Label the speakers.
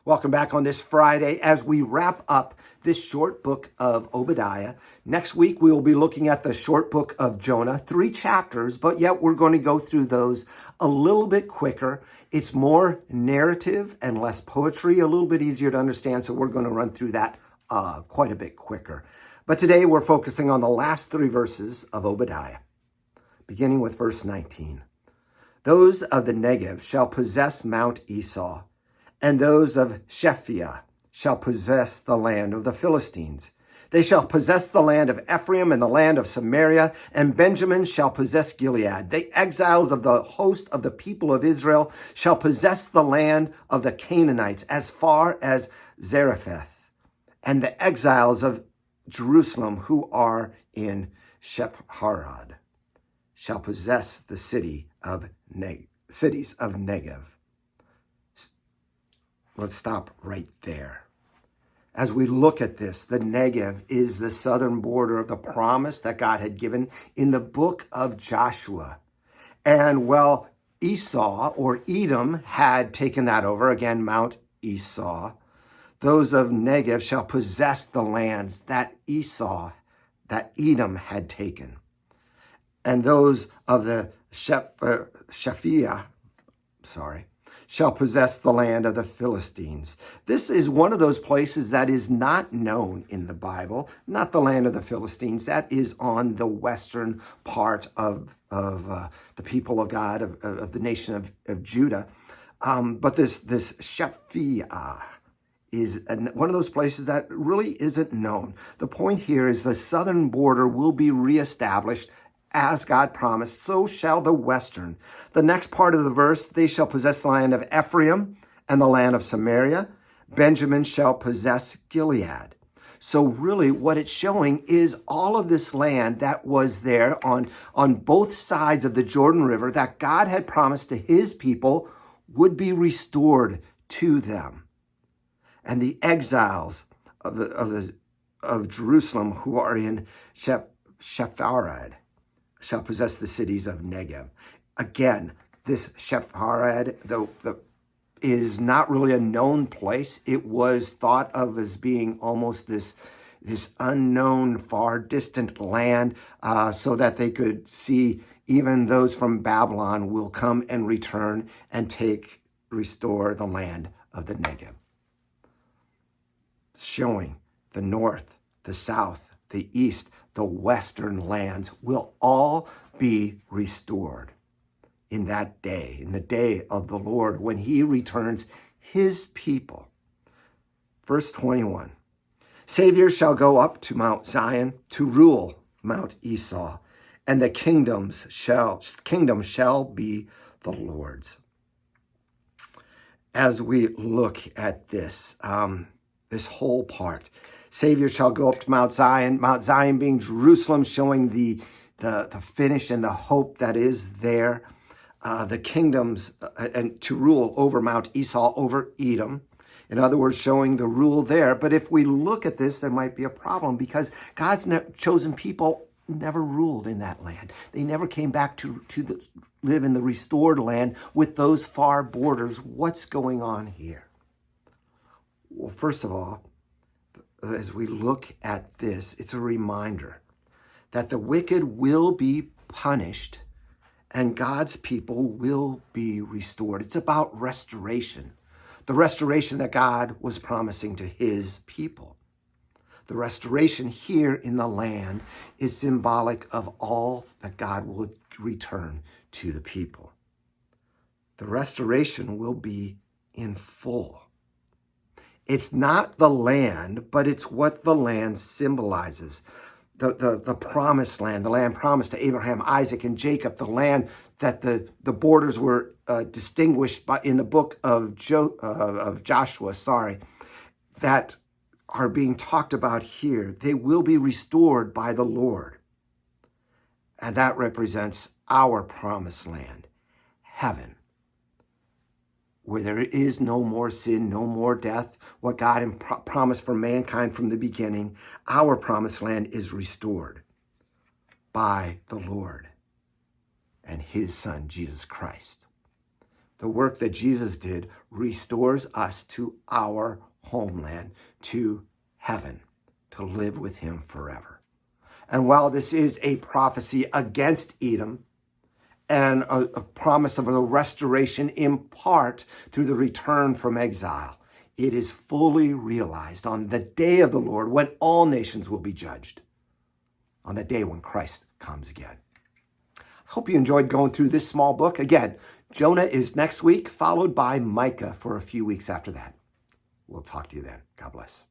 Speaker 1: Welcome back on this Friday as we wrap up this short book of Obadiah. Next week, we will be looking at the short book of Jonah, 3 chapters, but yet we're going to go through those a little bit quicker. It's more narrative and less poetry, a little bit easier to understand, so we're going to run through that quite a bit quicker. But today, we're focusing on the last 3 verses of Obadiah, beginning with verse 19. Those of the Negev shall possess Mount Esau, and those of Shephia shall possess the land of the Philistines. They shall possess the land of Ephraim and the land of Samaria, and Benjamin shall possess Gilead. The exiles of the host of the people of Israel shall possess the land of the Canaanites as far as Zarephath, and the exiles of Jerusalem who are in Shepharad shall possess the cities of Negev. Let's stop right there. As we look at this, the Negev is the southern border of the promise that God had given in the book of Joshua. And while Esau or Edom had taken that over, again, Mount Esau, those of Negev shall possess the lands that Edom had taken. And those of the Shephia, shall possess the land of the Philistines. This is one of those places that is not known in the Bible, not the land of the Philistines. That is on the western part of the people of God, of the nation of Judah. But this Shephia is one of those places that really isn't known. The point here is the southern border will be reestablished as God promised, so shall the western. The next part of the verse, they shall possess the land of Ephraim and the land of Samaria. Benjamin shall possess Gilead. So really what it's showing is all of this land that was there on both sides of the Jordan River that God had promised to his people would be restored to them. And the exiles of Jerusalem who are in Shepharad shall possess the cities of Negev. Again, this Shepharad, is not really a known place. It was thought of as being almost this unknown, far distant land, so that they could see even those from Babylon will come and return and restore the land of the Negev. Showing the north, the south, the east, the western lands will all be restored in that day, in the day of the Lord, when he returns his people. Verse 21, Savior shall go up to Mount Zion to rule Mount Esau, and the kingdom shall be the Lord's. As we look at this, this whole part, Savior shall go up to Mount Zion being Jerusalem, showing the finish and the hope that is there. The kingdoms, and to rule over Mount Esau, over Edom. In other words, showing the rule there. But if we look at this, there might be a problem because God's chosen people never ruled in that land. They never came back to live in the restored land with those far borders. What's going on here? Well, first of all, as we look at this, it's a reminder that the wicked will be punished and God's people will be restored. It's about restoration, the restoration that God was promising to his people. The restoration here in the land is symbolic of all that God will return to the people. The restoration will be in full. It's not the land, but it's what the land symbolizes. The promised land, the land promised to Abraham, Isaac, and Jacob, the land that the borders were distinguished by in the book of Joshua, that are being talked about here. They will be restored by the Lord. And that represents our promised land, heaven, where there is no more sin, no more death, what God promised for mankind from the beginning. Our promised land is restored by the Lord and his Son, Jesus Christ. The work that Jesus did restores us to our homeland, to heaven, to live with him forever. And while this is a prophecy against Edom and a promise of a restoration in part through the return from exile, it is fully realized on the day of the Lord when all nations will be judged, on the day when Christ comes again. I hope you enjoyed going through this small book. Again, Jonah is next week, followed by Micah for a few weeks after that. We'll talk to you then. God bless.